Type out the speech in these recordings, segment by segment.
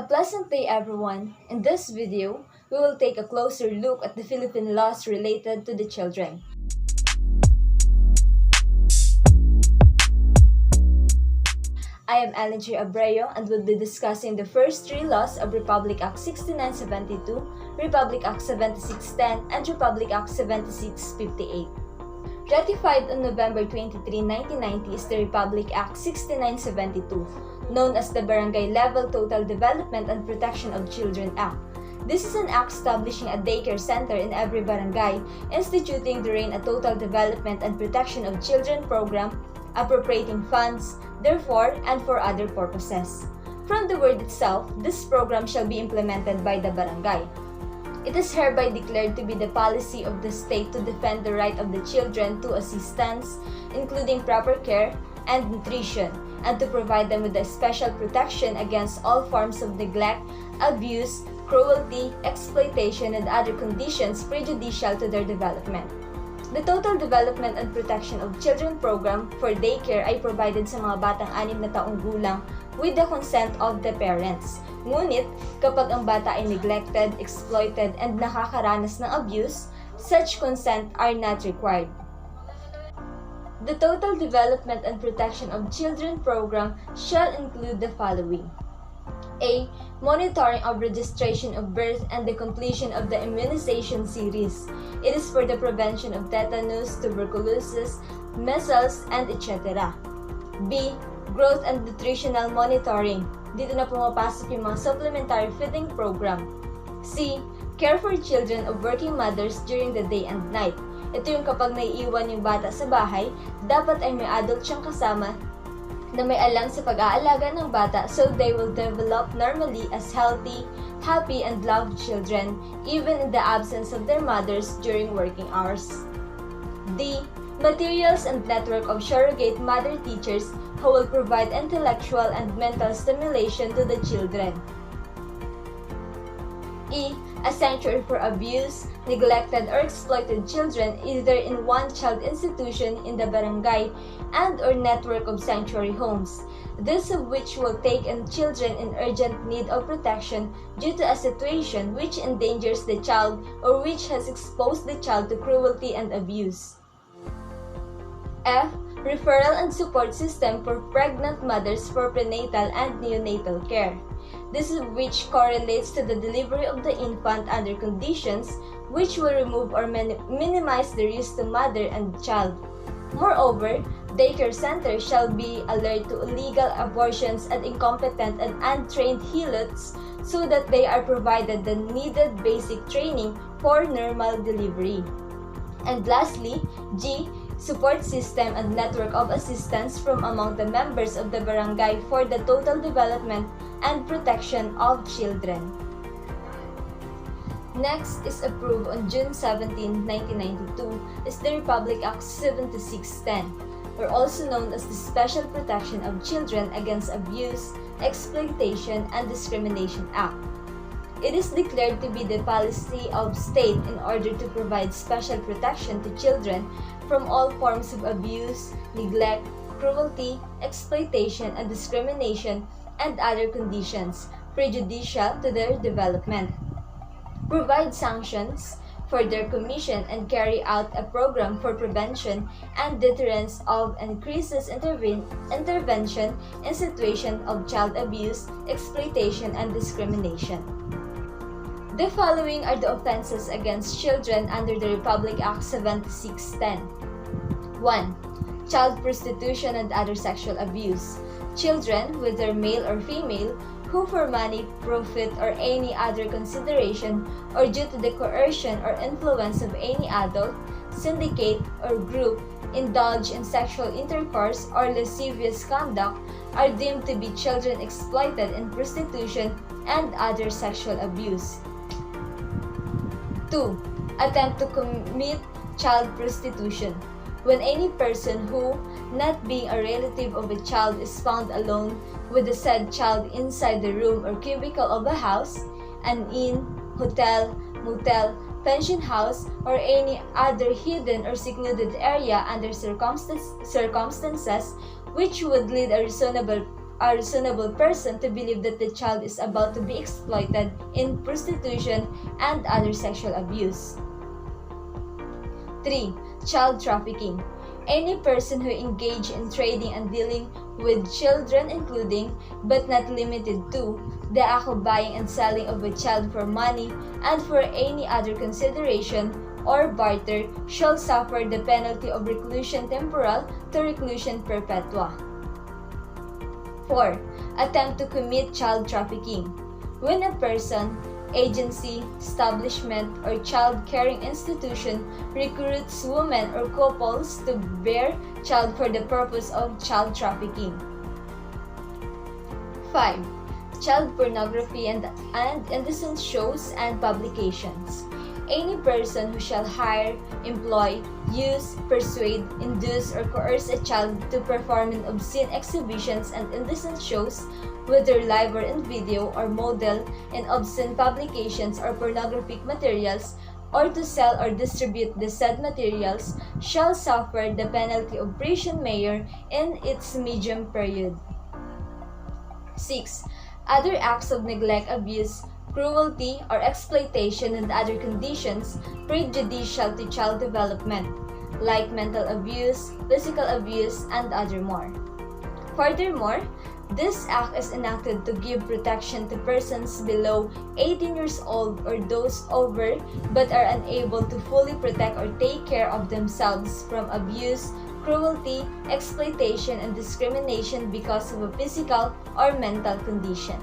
A pleasant day, everyone. In this video, we will take a closer look at the Philippine laws related to the children. I am Ellen J. Abreu and will be discussing the first three laws of Republic Act 6972, Republic Act 7610, and Republic Act 7658. Ratified on November 23, 1990 is the Republic Act 6972, known as the Barangay Level Total Development and Protection of Children Act. This is an act establishing a daycare center in every barangay, instituting therein a total development and protection of children program, appropriating funds, therefore, and for other purposes. From the word itself, this program shall be implemented by the barangay. It is hereby declared to be the policy of the state to defend the right of the children to assistance, including proper care and nutrition, and to provide them with a special protection against all forms of neglect, abuse, cruelty, exploitation, and other conditions prejudicial to their development. The Total Development and Protection of Children Program for daycare ay provided sa mga batang 6 na taong gulang with the consent of the parents. Ngunit, kapag ang bata ay neglected, exploited, and nakakaranas ng abuse, such consent are not required. The Total Development and Protection of Children Program shall include the following: A. Monitoring of registration of birth and the completion of the immunization series. It is for the prevention of tetanus, tuberculosis, measles, and etc. B. Growth and nutritional monitoring. Dito na pumapasok yung mga supplementary feeding program. C. Care for children of working mothers during the day and night. Ito yung kapag naiiwan yung bata sa bahay, dapat ay may adult siyang kasama na may alam sa pag-aalaga ng bata so they will develop normally as healthy, happy, and loved children even in the absence of their mothers during working hours. D. Materials and network of surrogate mother teachers who will provide intellectual and mental stimulation to the children. E. A sanctuary for abused, neglected, or exploited children either in one child institution in the barangay and or network of sanctuary homes, this of which will take in children in urgent need of protection due to a situation which endangers the child or which has exposed the child to cruelty and abuse. F. Referral and support system for pregnant mothers for prenatal and neonatal care. This is which correlates to the delivery of the infant under conditions which will remove or minimize the risk to mother and child. Moreover, daycare centers shall be alert to illegal abortions and incompetent and untrained helots so that they are provided the needed basic training for normal delivery. And lastly, G. Support system and network of assistance from among the members of the barangay for the total development and protection of children. Next is approved on June 17, 1992 is the Republic Act 7610, or also known as the Special Protection of Children Against Abuse, Exploitation, and Discrimination Act. It is declared to be the policy of state in order to provide special protection to children from all forms of abuse, neglect, cruelty, exploitation, and discrimination, and other conditions prejudicial to their development. Provide sanctions for their commission and carry out a program for prevention and deterrence of increases intervention in situations of child abuse, exploitation, and discrimination. The following are the offenses against children under the Republic Act 7610. 1. Child prostitution and other sexual abuse. Children, whether male or female, who for money, profit, or any other consideration, or due to the coercion or influence of any adult, syndicate, or group, indulge in sexual intercourse or lascivious conduct, are deemed to be children exploited in prostitution and other sexual abuse. 2. Attempt to commit child prostitution. When any person who, not being a relative of a child, is found alone with the said child inside the room or cubicle of a house, an inn, hotel, motel, pension house, or any other hidden or secluded area under circumstances which would lead a reasonable a reasonable person to believe that the child is about to be exploited in prostitution and other sexual abuse. 3. Child trafficking. Any person who engage in trading and dealing with children, including but not limited to the act of buying and selling of a child for money and for any other consideration or barter, shall suffer the penalty of reclusion temporal to reclusion perpetua. 4. Attempt to commit child trafficking. When a person, agency, establishment, or child-caring institution recruits women or couples to bear child for the purpose of child trafficking. 5. Child pornography and indecent shows and publications. Any person who shall hire, employ, use, persuade, induce, or coerce a child to perform in obscene exhibitions and indecent shows, whether live or in video, or model in obscene publications or pornographic materials, or to sell or distribute the said materials, shall suffer the penalty of prison mayor in its medium period. 6. Other acts of neglect, abuse, cruelty, or exploitation and other conditions prejudicial to child development, like mental abuse, physical abuse, and other more. Furthermore, this act is enacted to give protection to persons below 18 years old or those over but are unable to fully protect or take care of themselves from abuse, cruelty, exploitation, and discrimination because of a physical or mental condition.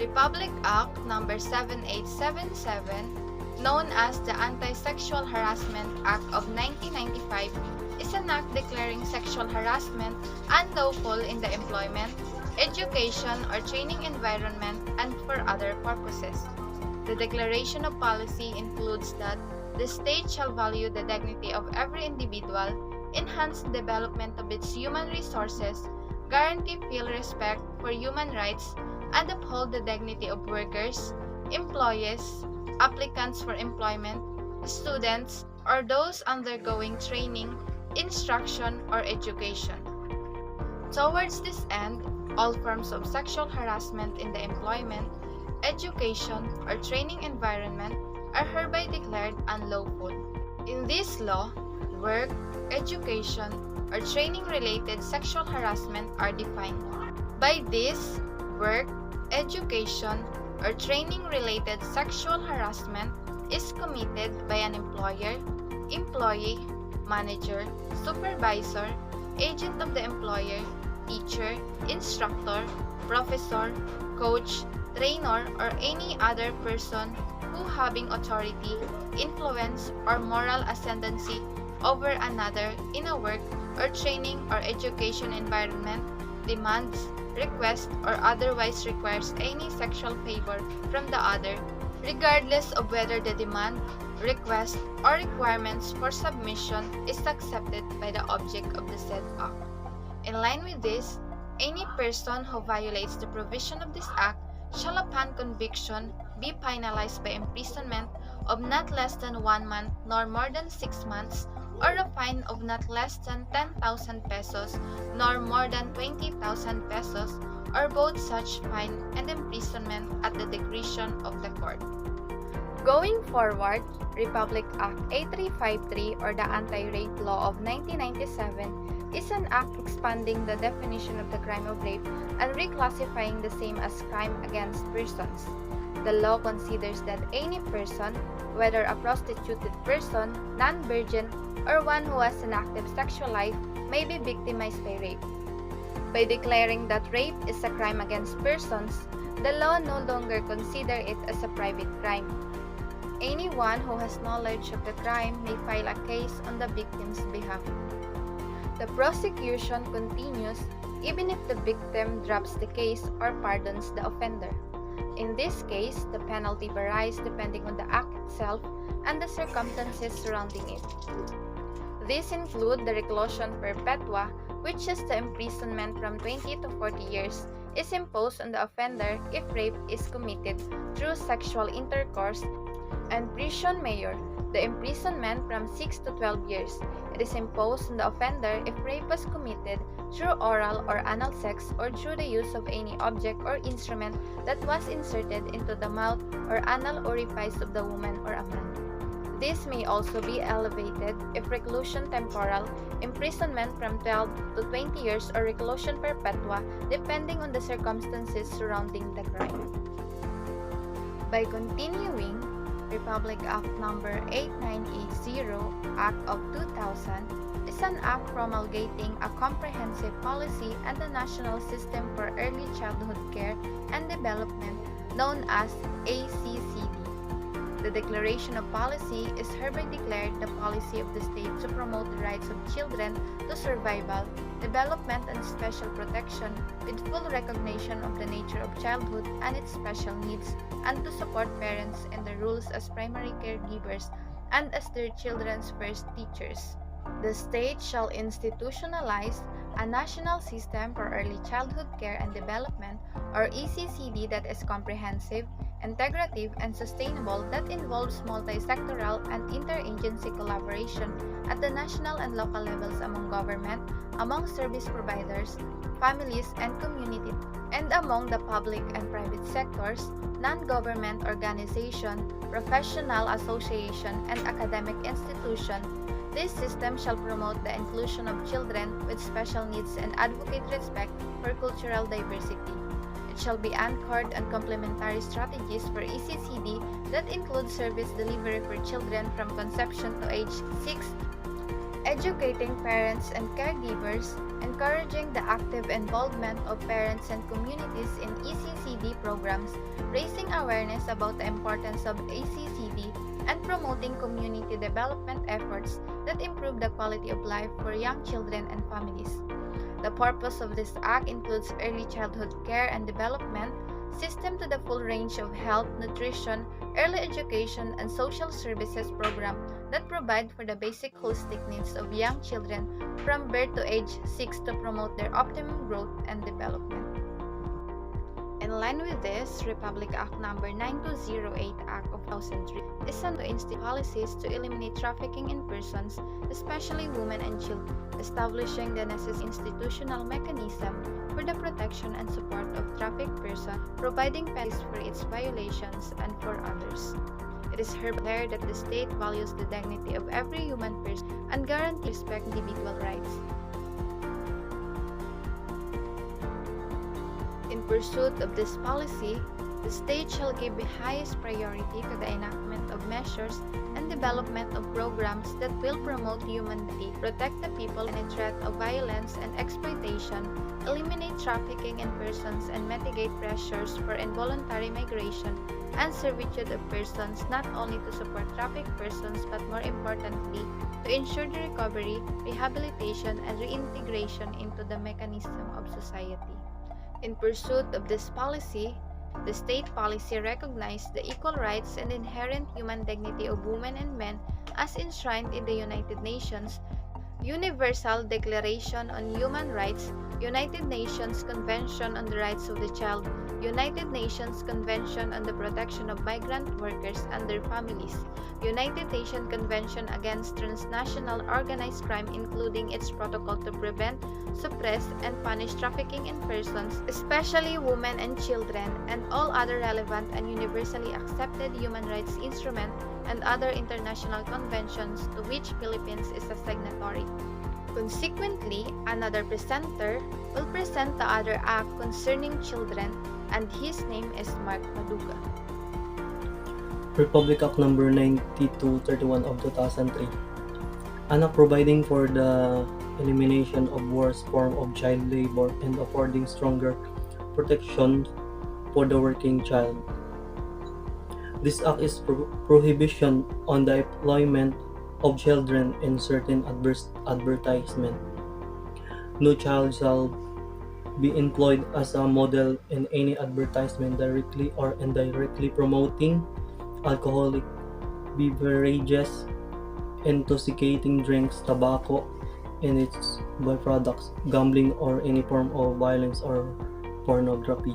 Republic Act No. 7877, known as the Anti-Sexual Harassment Act of 1995, is an act declaring sexual harassment unlawful in the employment, education, or training environment and for other purposes. The declaration of policy includes that the state shall value the dignity of every individual, enhance the development of its human resources, guarantee full respect for human rights, and uphold the dignity of workers, employees, applicants for employment, students, or those undergoing training, instruction, or education. Towards this end, all forms of sexual harassment in the employment, education, or training environment are hereby declared unlawful. In this law, work, education, or training-related sexual harassment are defined. By this, work, education, or training-related sexual harassment is committed by an employer, employee, manager, supervisor, agent of the employer, teacher, instructor, professor, coach, trainer, or any other person who, having authority, influence, or moral ascendancy over another in a work or training or education environment, demands, requests, or otherwise requires any sexual favor from the other, regardless of whether the demand, request, or requirements for submission is accepted by the object of the said act. In line with this, any person who violates the provision of this act shall upon conviction be penalized by imprisonment of not less than 1 month nor more than 6 months, or a fine of not less than 10,000 pesos nor more than 20,000 pesos, or both such fine and imprisonment at the discretion of the court. Going forward, Republic Act 8353 or the Anti-Rape Law of 1997 is an act expanding the definition of the crime of rape and reclassifying the same as crime against persons. The law considers that any person, whether a prostituted person, non-virgin, or one who has an active sexual life, may be victimized by rape. By declaring that rape is a crime against persons, the law no longer considers it as a private crime. Anyone who has knowledge of the crime may file a case on the victim's behalf. The prosecution continues even if the victim drops the case or pardons the offender. In this case, the penalty varies depending on the act itself and the circumstances surrounding it. These include the reclusion perpetua, which is the imprisonment from 20 to 40 years, is imposed on the offender if rape is committed through sexual intercourse, And prison mayor, the imprisonment from 6 to 12 years. It is imposed on the offender if rape was committed through oral or anal sex or through the use of any object or instrument that was inserted into the mouth or anal orifice of the woman or a man. This may also be elevated if reclusion temporal, imprisonment from 12 to 20 years, or reclusion perpetua, depending on the circumstances surrounding the crime. By continuing, Republic Act Number 8980, Act of 2000, is an act promulgating a comprehensive policy and a national system for early childhood care and development known as ACCD. The Declaration of Policy is hereby declared the policy of the state to promote the rights of children to survival, development, and special protection with full recognition of the nature of childhood and its special needs, and to support parents in their roles as primary caregivers and as their children's first teachers. The state shall institutionalize a national system for early childhood care and development, or ECCD, that is comprehensive, integrative, and sustainable, that involves multi-sectoral and interagency collaboration at the national and local levels among government, among service providers, families, and community, and among the public and private sectors, non-government organization, professional association, and academic institution. This system shall promote the inclusion of children with special needs and advocate respect for cultural diversity. It shall be anchored on complementary strategies for ECCD that include service delivery for children from conception to age 6, educating parents and caregivers, encouraging the active involvement of parents and communities in ECCD programs, raising awareness about the importance of ECCD, and promoting community development efforts that improve the quality of life for young children and families. The purpose of this act includes early childhood care and development, system to the full range of health, nutrition, early education, and social services program that provide for the basic holistic needs of young children from birth to age 6 to promote their optimum growth and development. In line with this, Republic Act Number 9208, Act of 2003, is sent to institute policies to eliminate trafficking in persons, especially women and children, establishing the necessary institutional mechanism for the protection and support of trafficked persons, providing penalties for its violations and for others. It is hereby declared that the state values the dignity of every human person and guarantees respect individual rights. In pursuit of this policy, the state shall give the highest priority to the enactment of measures and development of programs that will promote human dignity, protect the people from any threat of violence and exploitation, eliminate trafficking in persons, and mitigate pressures for involuntary migration and servitude of persons, not only to support trafficked persons but more importantly, to ensure the recovery, rehabilitation, and reintegration into the mechanism of society. In pursuit of this policy, the state policy recognized the equal rights and inherent human dignity of women and men as enshrined in the United Nations Universal Declaration on Human Rights, United Nations Convention on the Rights of the Child, United Nations Convention on the Protection of Migrant Workers and their Families, United Nations Convention Against Transnational Organized Crime, including its protocol to prevent, suppress, and punish trafficking in persons, especially women and children, and all other relevant and universally accepted human rights instruments and other international conventions to which Philippines is a signatory. Consequently, another presenter will present the other act concerning children, and his name is Mark Paduga. Republic Act Number 9231 of 2003, an act providing for the elimination of worst form of child labor and affording stronger protection for the working child. This act is prohibition on the employment of children in certain advertisement. No child shall be employed as a model in any advertisement directly or indirectly promoting alcoholic beverages, intoxicating drinks, tobacco and its byproducts, gambling, or any form of violence or pornography.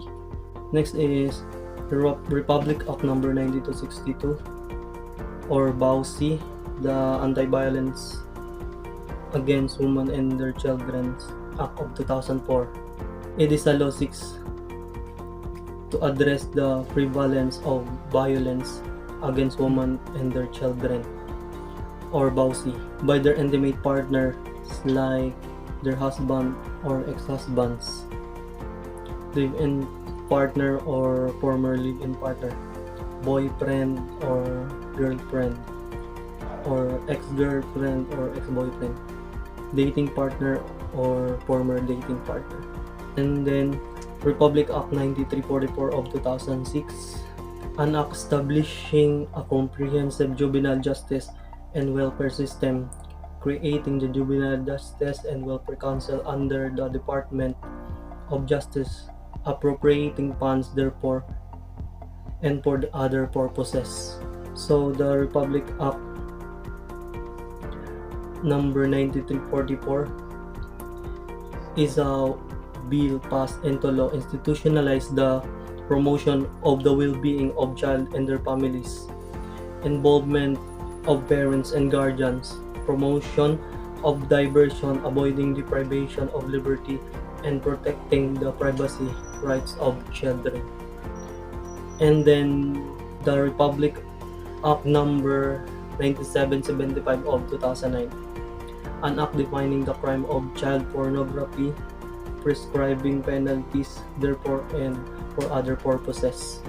Next is the Republic Act Number 9262, or BAUC, the Anti-Violence Against Women and Their Children Act of 2004. It is a law seeks to address the prevalence of violence against women and their children, or BAUC, by their intimate partners like their husband or ex-husbands, live-in partner or former live-in partner, boyfriend or girlfriend, or ex-girlfriend or ex-boyfriend, dating partner or former dating partner. And then Republic Act 9344 of 2006, an act establishing a comprehensive juvenile justice and welfare system, creating the Juvenile Justice and Welfare Council under the Department of Justice, appropriating funds therefore and for the other purposes. So the Republic Act number 9344 is a bill passed into law institutionalize the promotion of the well-being of child and their families, involvement of parents and guardians, promotion of diversion, avoiding deprivation of liberty, and protecting the privacy rights of children. And then the Republic Act number 9775 of 2009, an act defining the crime of child pornography, prescribing penalties therefore and for other purposes.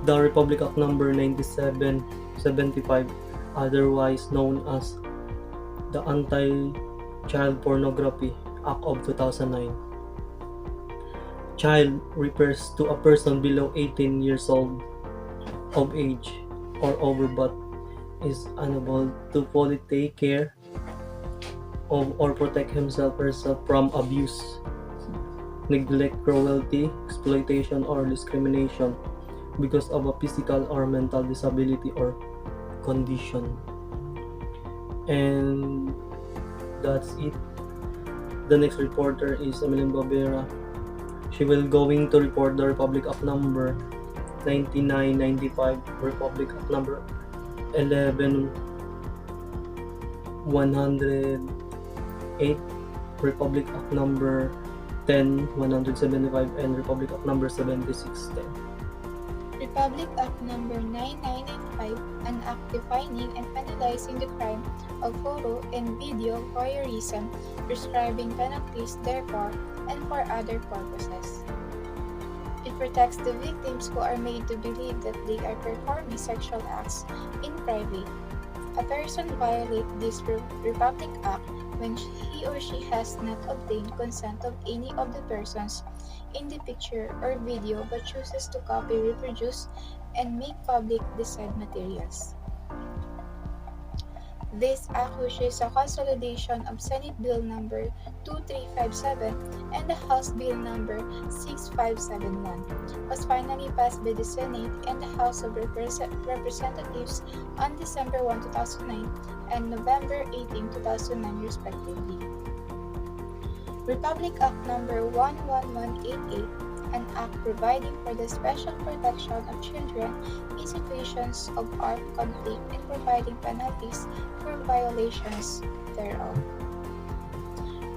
The Republic Act number 9775, otherwise known as the Anti-Child Pornography Act of 2009. Child refers to a person below 18 years old of age or over but is unable to fully take care of or protect himself or herself from abuse, neglect, cruelty, exploitation, or discrimination because of a physical or mental disability or condition. And that's it. The next reporter is Emeline Barbera. She will going to report the Republic Act number 9995, Republic Act number 11108, Republic Act number 10175, and Republic Act number 7610. Republic Act number 9995, an act defining and penalizing the crime of photo and video voyeurism, prescribing penalties therefore and for other purposes. It protects the victims who are made to believe that they are performing sexual acts in private. A person violates this Republic Act when he or she has not obtained consent of any of the persons in the picture or video but chooses to copy, reproduce, and make public the said materials. This act, which is a consolidation of Senate Bill number 2357 and the House Bill number 6571, was finally passed by the Senate and the House of Representatives on December 1, 2009 and November 18, 2009 respectively. Republic Act number 11188, an act providing for the special protection of children in situations of armed conflict and providing penalties for violations thereof.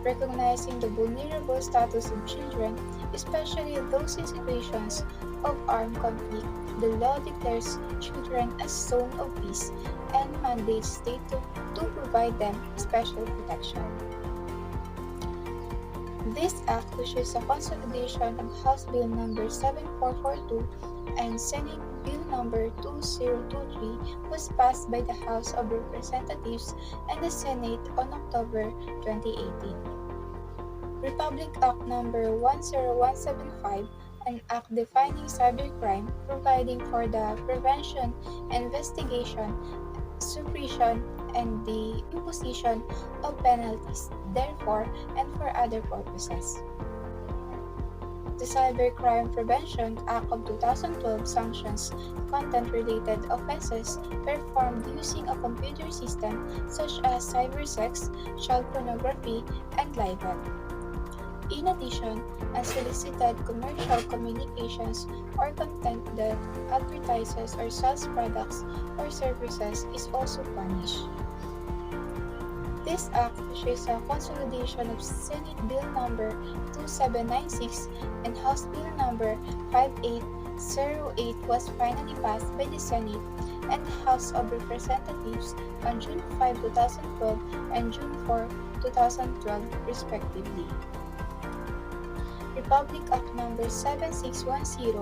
Recognizing the vulnerable status of children, especially those in situations of armed conflict, the law declares children as zone of peace and mandates states to provide them special protection. This act, which is a consolidation of House Bill number 7442 and Senate Bill number 2023, was passed by the House of Representatives and the Senate on October 2018. Republic Act number 10175, an act defining cybercrime, providing for the prevention, investigation, suppression, and the imposition of penalties, therefore, and for other purposes. The Cybercrime Prevention Act of 2012 sanctions content-related offenses performed using a computer system such as cybersex, child pornography, and libel. In addition, unsolicited commercial communications or content that advertises or sells products or services is also punished. This act, which is a consolidation of Senate Bill number 2796 and House Bill number 5808, was finally passed by the Senate and House of Representatives on June 5, 2012 and June 4, 2012, respectively. Republic Act number 7610,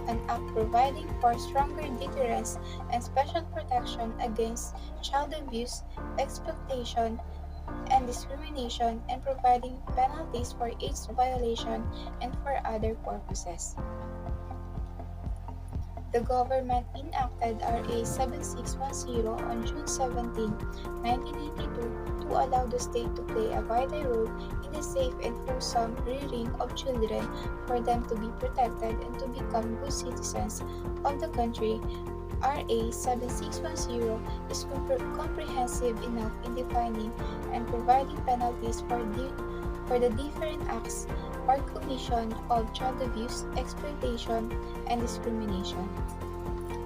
an act providing for stronger deterrence and special protection against child abuse, exploitation, and discrimination, and providing penalties for each violation and for other purposes. The government enacted RA 7610 on June 17, 1992 to allow the state to play a vital role in the safe and wholesome rearing of children for them to be protected and to become good citizens of the country. RA 7610 is comprehensive enough in defining and providing penalties for the different acts or commission of child abuse, exploitation, and discrimination.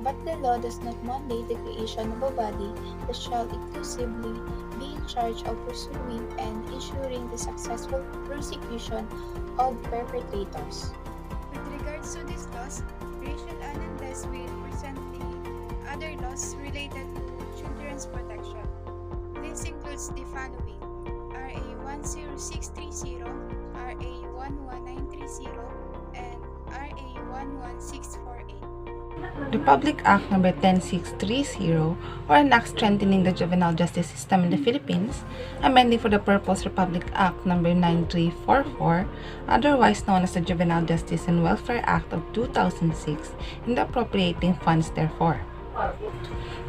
But the law does not mandate the creation of a body that shall exclusively be in charge of pursuing and ensuring the successful prosecution of perpetrators. With regards to these laws, Rachel Anandes will present the other laws related to children's protection. This includes the following: RA 10630, RA 11930, and RA 11648. Republic Act No. 10630, or an act strengthening the juvenile justice system in the Philippines, amending for the purpose Republic Act No. 9344, otherwise known as the Juvenile Justice and Welfare Act of 2006, and appropriating funds therefore.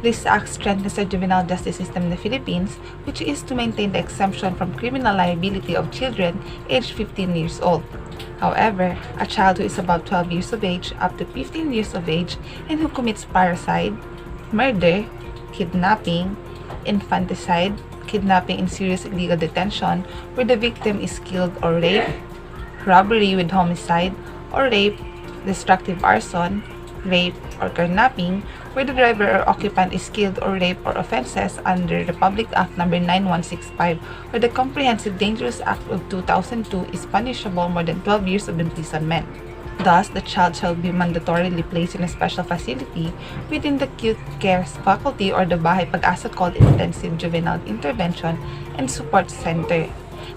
This act strengthens the juvenile justice system in the Philippines, which is to maintain the exemption from criminal liability of children aged 15 years old. However, a child who is about 12 years of age up to 15 years of age and who commits parricide, murder, kidnapping, infanticide, kidnapping in serious illegal detention where the victim is killed or raped, robbery with homicide, or rape, destructive arson, rape, or kidnapping where the driver or occupant is killed or raped, or offenses under Republic Act No. 9165 where the Comprehensive Dangerous Act of 2002 is punishable more than 12 years of imprisonment. Thus, the child shall be mandatorily placed in a special facility within the acute care faculty or the Bahay Pag-asa called Intensive Juvenile Intervention and Support Center.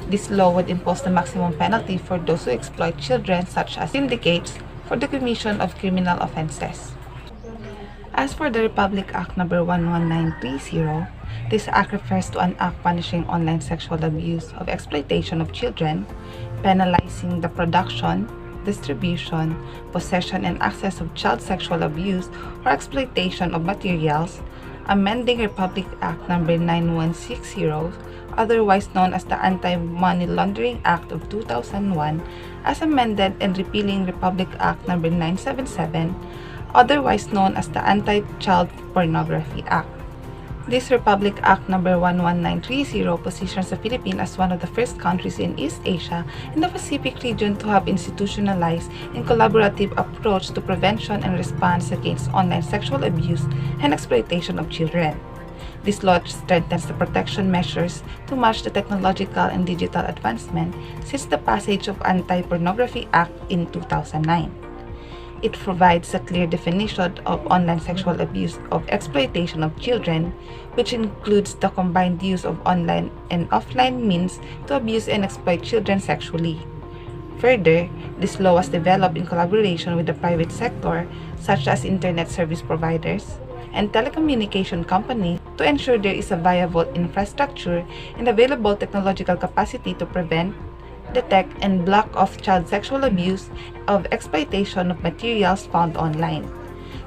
This law would impose the maximum penalty for those who exploit children, such as syndicates, for the commission of criminal offenses. As for the Republic Act No. 11930, this act refers to an act punishing online sexual abuse of exploitation of children, penalizing the production, distribution, possession, and access of child sexual abuse or exploitation of materials, amending Republic Act No. 9160, otherwise known as the Anti-Money Laundering Act of 2001, as amended, and repealing Republic Act No. 977, otherwise known as the Anti-Child Pornography Act. This Republic Act No. 11930 positions the Philippines as one of the first countries in East Asia and the Pacific region to have institutionalized and collaborative approach to prevention and response against online sexual abuse and exploitation of children. This law strengthens the protection measures to match the technological and digital advancement since the passage of Anti-Pornography Act in 2009. It provides a clear definition of online sexual abuse of exploitation of children, which includes the combined use of online and offline means to abuse and exploit children sexually. Further, this law was developed in collaboration with the private sector, such as internet service providers and telecommunication companies, to ensure there is a viable infrastructure and available technological capacity to prevent, detect, and block off child sexual abuse of exploitation of materials found online.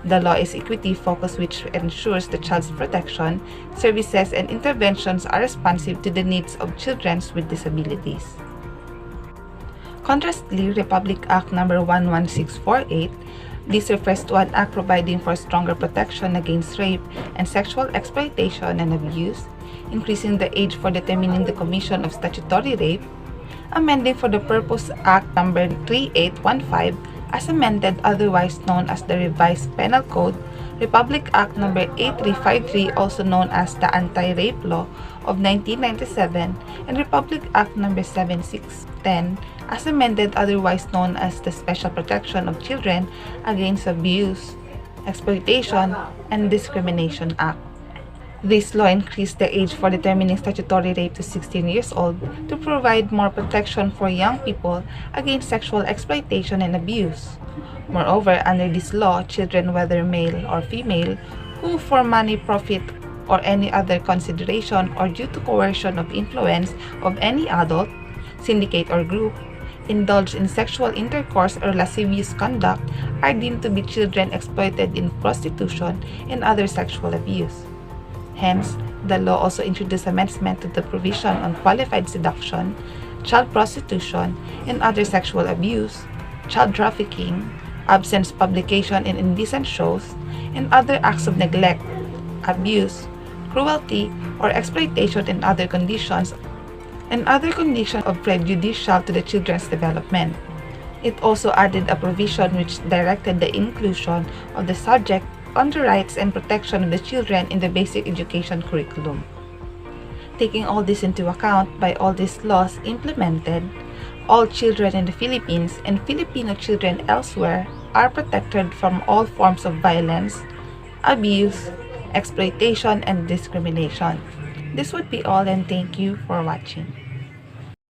The law is equity-focused, which ensures the child's protection, services, and interventions are responsive to the needs of children with disabilities. Contrastly, Republic Act No. 11648, this refers to an act providing for stronger protection against rape and sexual exploitation and abuse, increasing the age for determining the commission of statutory rape, amending for the Purpose Act number 3815 as amended, otherwise known as the Revised Penal Code, Republic Act number 8353, also known as the Anti-Rape Law of 1997, and Republic Act number 7610 as amended, otherwise known as the Special Protection of Children Against Abuse, Exploitation, and Discrimination Act. This law increased the age for determining statutory rape to 16 years old to provide more protection for young people against sexual exploitation and abuse. Moreover, under this law, children, whether male or female, who for money, profit, or any other consideration or due to coercion of influence of any adult, syndicate, or group, indulge in sexual intercourse or lascivious conduct are deemed to be children exploited in prostitution and other sexual abuse. Hence, the law also introduced amendment to the provision on qualified seduction, child prostitution, and other sexual abuse, child trafficking, absence publication in indecent shows, and other acts of neglect, abuse, cruelty, or exploitation and other conditions of prejudicial to the children's development. It also added a provision which directed the inclusion of the subject on the rights and protection of the children in the basic education curriculum. Taking all this into account, by all these laws implemented, all children in the Philippines and Filipino children elsewhere are protected from all forms of violence, abuse, exploitation, and discrimination. This would be all, and thank you for watching.